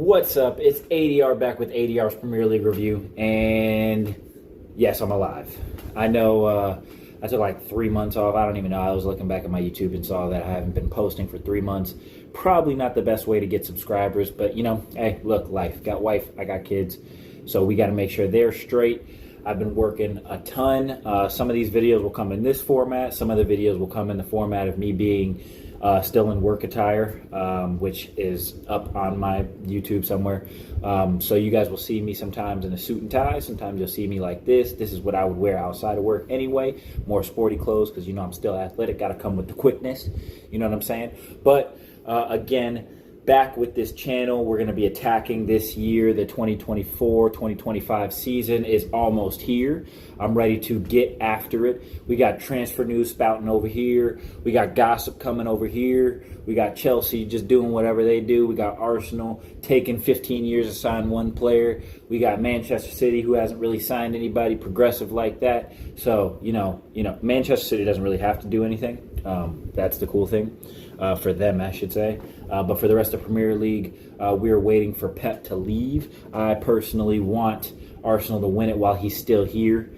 What's up? It's ADR back with ADR's Premier League review, and yes, I'm alive. I know I took like 3 months off. I don't even know. I was looking back at my YouTube and saw that I haven't been posting for 3 months. Probably not the best way to get subscribers, but you know, hey, look, life. Got wife, I got kids, so we got to make sure they're straight. I've been working a ton. Some of these videos will come in this format. Some of the videos will come in the format of me being still in work attire, which is up on my YouTube somewhere. So you guys will see me sometimes in a suit and tie. Sometimes you'll see me like this. This is what I would wear outside of work anyway. More sporty clothes because, you know, I'm still athletic. Got to come with the quickness. You know what I'm saying? But again, back with this channel, we're going to be attacking this year. The 2024-2025 season is almost here. I'm ready to get after it. We got transfer news spouting over here. We got gossip coming over here. We got Chelsea just doing whatever they do. We got Arsenal taking 15 years to sign one player. We got Manchester City, who hasn't really signed anybody progressive like that. So, you know, Manchester City doesn't really have to do anything. That's the cool thing. For them, I should say. But for the rest of the Premier League, we're waiting for Pep to leave. I personally want Arsenal to win it while he's still here.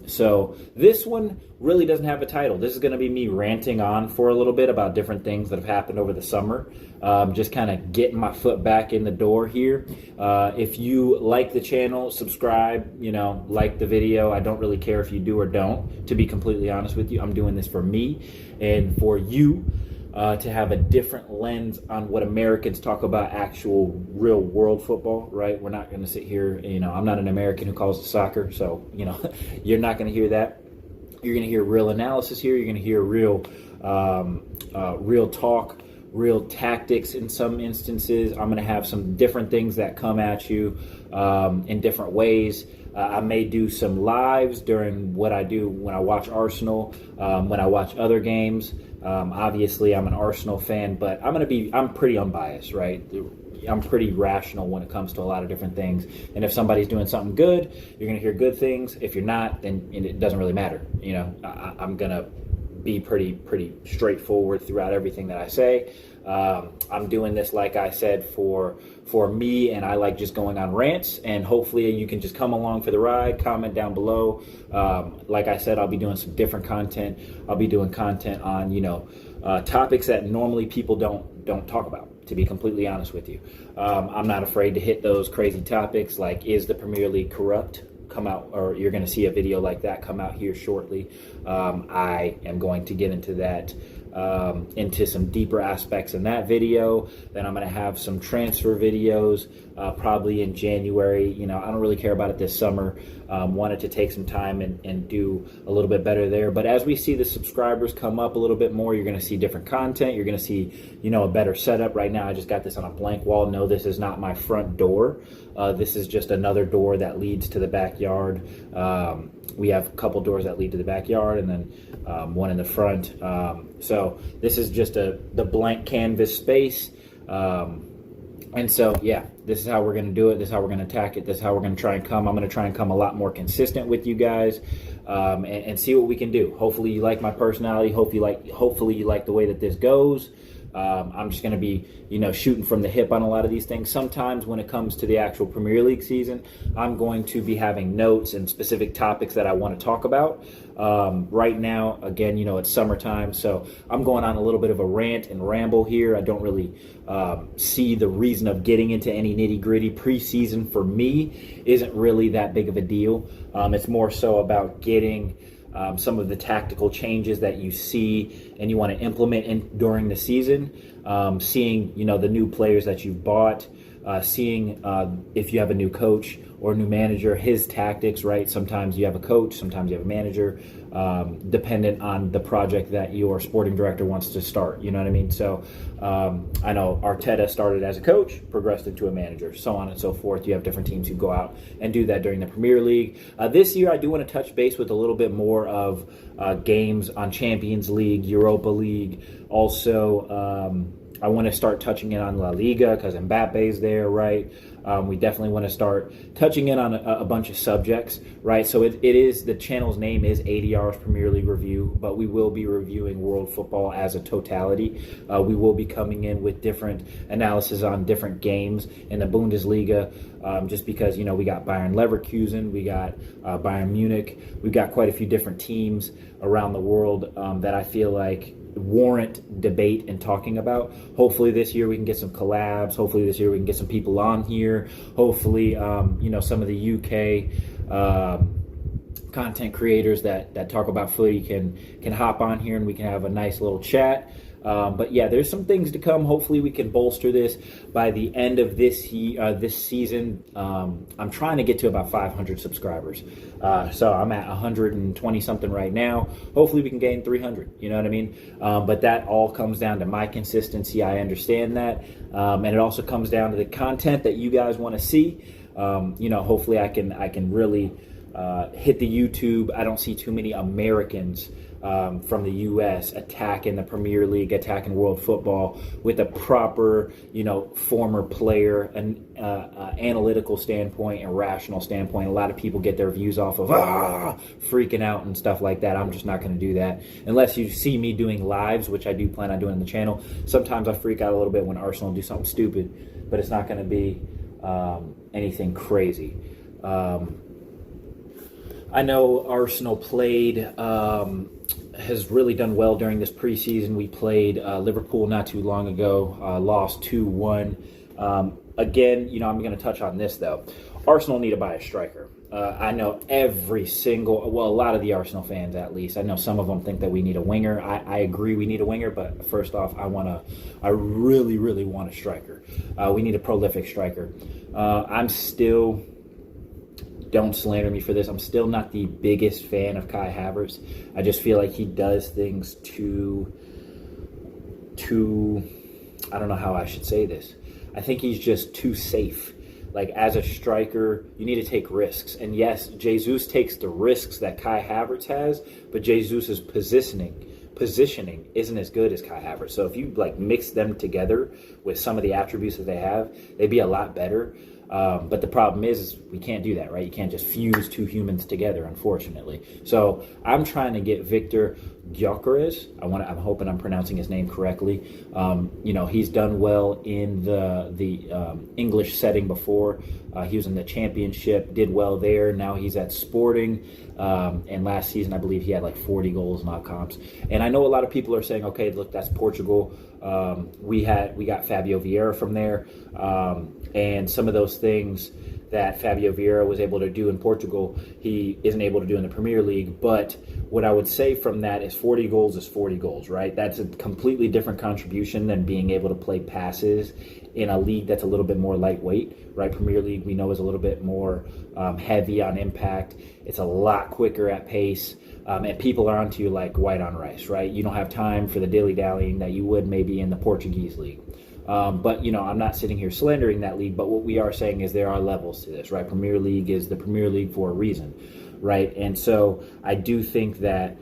So this one really doesn't have a title. This is going to be me ranting on for a little bit about different things that have happened over the summer. Just kind of getting my foot back in the door here. If you like the channel, subscribe, like the video. I don't really care if you do or don't, to be completely honest with you. I'm doing this for me and for you. To have a different lens on what Americans talk about actual real world football, right? We're not going to sit here, I'm not an American who calls it soccer, so, you're not going to hear that. You're going to hear real analysis here. You're going to hear real talk, real tactics in some instances. I'm going to have some different things that come at you in different ways. I may do some lives during what I do when I watch Arsenal, when I watch other games. Obviously, I'm an Arsenal fan, but I'm pretty unbiased, right? I'm pretty rational when it comes to a lot of different things. And if somebody's doing something good, you're going to hear good things. If you're not, then it doesn't really matter. I'm going to be pretty straightforward throughout everything that I say. I'm doing this, like I said, for me, and I like just going on rants, and hopefully you can just come along for the ride. Comment down below. Like I said, I'll be doing some different content. I'll be doing content on topics that normally people don't talk about, to be completely honest with you. I'm not afraid to hit those crazy topics like, is the Premier League corrupt? Come out, or you're going to see a video like that come out here shortly. I am going to get into that, into some deeper aspects in that video. Then I'm going to have some transfer videos probably in January. I don't really care about it this summer. Wanted to take some time and do a little bit better there. But as we see the subscribers come up a little bit more, you're going to see different content. You're going to see, a better setup. Right now, I just got this on a blank wall. No, this is not my front door. This is just another door that leads to the backyard. We have a couple doors that lead to the backyard, and then one in the front. So this is just the blank canvas space. And so, yeah, this is how we're going to do it. This is how we're going to attack it. This is how we're going to try and come. I'm going to try and come a lot more consistent with you guys, and see what we can do. Hopefully you like my personality. Hopefully you like the way that this goes. I'm just going to be, shooting from the hip on a lot of these things. Sometimes when it comes to the actual Premier League season, I'm going to be having notes and specific topics that I want to talk about. Right now, again, it's summertime, so I'm going on a little bit of a rant and ramble here. I don't really see the reason of getting into any nitty-gritty. Preseason for me isn't really that big of a deal. It's more so about getting some of the tactical changes that you see and you want to implement during the season, seeing the new players that you've bought, seeing if you have a new coach or a new manager, his tactics, right? Sometimes you have a coach, sometimes you have a manager, dependent on the project that your sporting director wants to start. You know what I mean? So I know Arteta started as a coach, progressed into a manager, so on and so forth. You have different teams who go out and do that during the Premier League. This year, I do want to touch base with a little bit more of games on Champions League, Europa League. Also, I want to start touching in on La Liga because Mbappe's there, right? We definitely want to start touching in on a bunch of subjects, right? So it is, the channel's name is ADR's Premier League Review, but we will be reviewing world football as a totality. We will be coming in with different analysis on different games in the Bundesliga, just because, we got Bayern Leverkusen, we got Bayern Munich, we got quite a few different teams around the world that I feel like warrant debate and talking about. Hopefully this year we can get some collabs. Hopefully this year we can get some people on here. Hopefully, some of the UK content creators that talk about footy can hop on here and we can have a nice little chat. But yeah, there's some things to come. Hopefully we can bolster this by the end of this season. I'm trying to get to about 500 subscribers. So I'm at 120 something right now. Hopefully we can gain 300, you know what I mean? But that all comes down to my consistency. I understand that. And it also comes down to the content that you guys want to see. Hopefully I can really hit the YouTube. I don't see too many Americans from the U.S. attacking the Premier League, attacking world football with a proper, former player, an analytical standpoint and rational standpoint. A lot of people get their views off of freaking out and stuff like that. I'm just not going to do that unless you see me doing lives, which I do plan on doing on the channel. Sometimes I freak out a little bit when Arsenal do something stupid, but it's not going to be anything crazy. I know Arsenal played, has really done well during this preseason. We played Liverpool not too long ago, lost 2-1. Again, I'm going to touch on this, though. Arsenal need to buy a striker. I know a lot of the Arsenal fans, at least, I know some of them think that we need a winger. I agree we need a winger, but first off, I really, really want a striker. We need a prolific striker. Don't slander me for this. I'm still not the biggest fan of Kai Havertz. I just feel like he does things too, I don't know how I should say this. I think he's just too safe. Like, as a striker, you need to take risks. And yes, Jesus takes the risks that Kai Havertz has, but Jesus' positioning isn't as good as Kai Havertz. So if you mix them together with some of the attributes that they have, they'd be a lot better. But the problem is we can't do that, right? You can't just fuse two humans together, unfortunately. So I'm trying to get Victor Gyökeres. I'm hoping I'm pronouncing his name correctly. He's done well in the English setting before. He was in the Championship, did well there. Now he's at Sporting. And last season, I believe he had 40 goals, not comps. And I know a lot of people are saying, okay, look, that's Portugal. We got Fabio Vieira from there. And some of those things that Fabio Vieira was able to do in Portugal, he isn't able to do in the Premier League. But what I would say from that is 40 goals is 40 goals, right? That's a completely different contribution than being able to play passes in a league that's a little bit more lightweight, right? Premier League, we know, is a little bit more heavy on impact. It's a lot quicker at pace. And people are onto you like white on rice, right? You don't have time for the dilly-dallying that you would maybe in the Portuguese league. But, I'm not sitting here slandering that league, but what we are saying is there are levels to this, right? Premier League is the Premier League for a reason, right? And so I do think that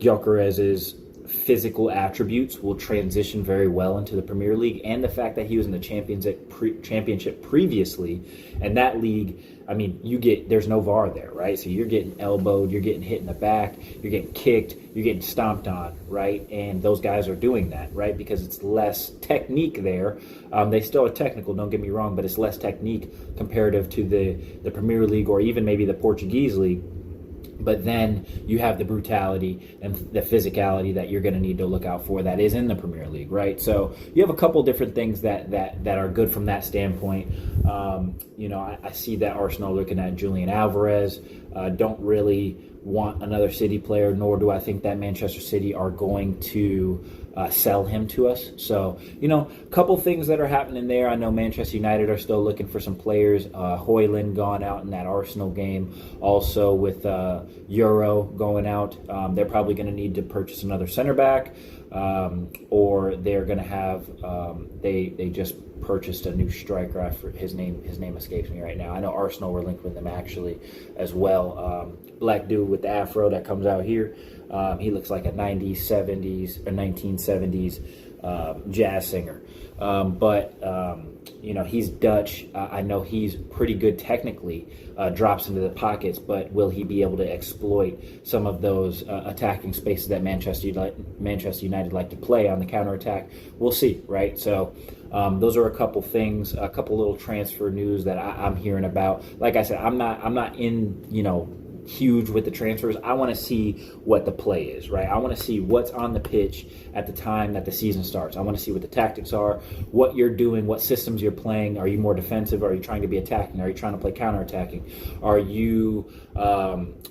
Gyökeres's physical attributes will transition very well into the Premier League, and the fact that he was in the Championship previously, and that league, there's no VAR there, right? So you're getting elbowed, you're getting hit in the back, you're getting kicked, you're getting stomped on, right? And those guys are doing that, right? Because it's less technique there. They still are technical, don't get me wrong, but it's less technique comparative to the Premier League or even maybe the Portuguese league. But then you have the brutality and the physicality that you're going to need to look out for that is in the Premier League, right? So you have a couple different things that are good from that standpoint. I see that Arsenal looking at Julian Alvarez. Don't really want another City player, nor do I think that Manchester City are going to sell him to us. So, a couple things that are happening there. I know Manchester United are still looking for some players. Højlund gone out in that Arsenal game. Also with Euro going out. They're probably going to need to purchase another center back. Or they're going to have, they just purchased a new striker. His name escapes me right now. I know Arsenal were linked with them actually as well. Black dude with the afro that comes out here. He looks like a 90s, 70s, or 1970s jazz singer. He's Dutch. I know he's pretty good technically, drops into the pockets, but will he be able to exploit some of those attacking spaces that Manchester United like to play on the counterattack? We'll see, right? So those are a couple things, a couple little transfer news that I'm hearing about. Like I said, I'm not in, huge with the transfers. I want to see what the play is, right? I want to see what's on the pitch at the time that the season starts. I want to see what the tactics are, what you're doing, what systems you're playing. Are you more defensive? Are you trying to be attacking? Are you trying to play counterattacking? Are you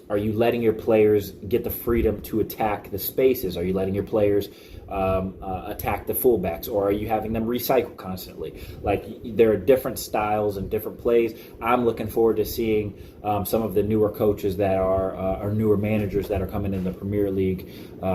letting your players get the freedom to attack the spaces? Are you letting your players attack the fullbacks, or are you having them recycle constantly? Like, there are different styles and different plays. I'm looking forward to seeing some of the newer coaches that are newer managers that are coming in the Premier League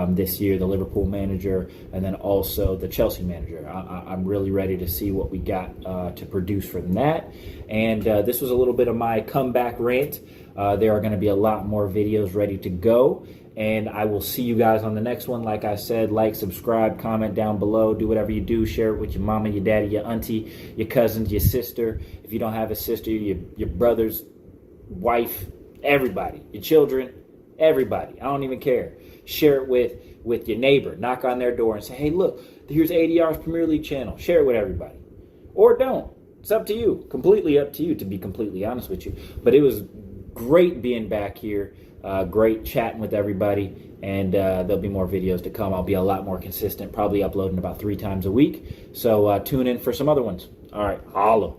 this year, the Liverpool manager, and then also the Chelsea manager. I'm really ready to see what we got to produce from that. And this was a little bit of my comeback rant. There are going to be a lot more videos ready to go. And I will see you guys on the next one. Like I said, like, subscribe, comment down below. Do whatever you do. Share it with your mama, your daddy, your auntie, your cousins, your sister. If you don't have a sister, your brother's wife, everybody, your children, everybody. I don't even care. Share it with your neighbor. Knock on their door and say, hey, look, here's ADR's Premier League channel. Share it with everybody. Or don't. It's up to you. Completely up to you, to be completely honest with you. But it was great being back here. Great chatting with everybody, and there'll be more videos to come. I'll be a lot more consistent, probably uploading about 3 times a week. So tune in for some other ones. All right, holla.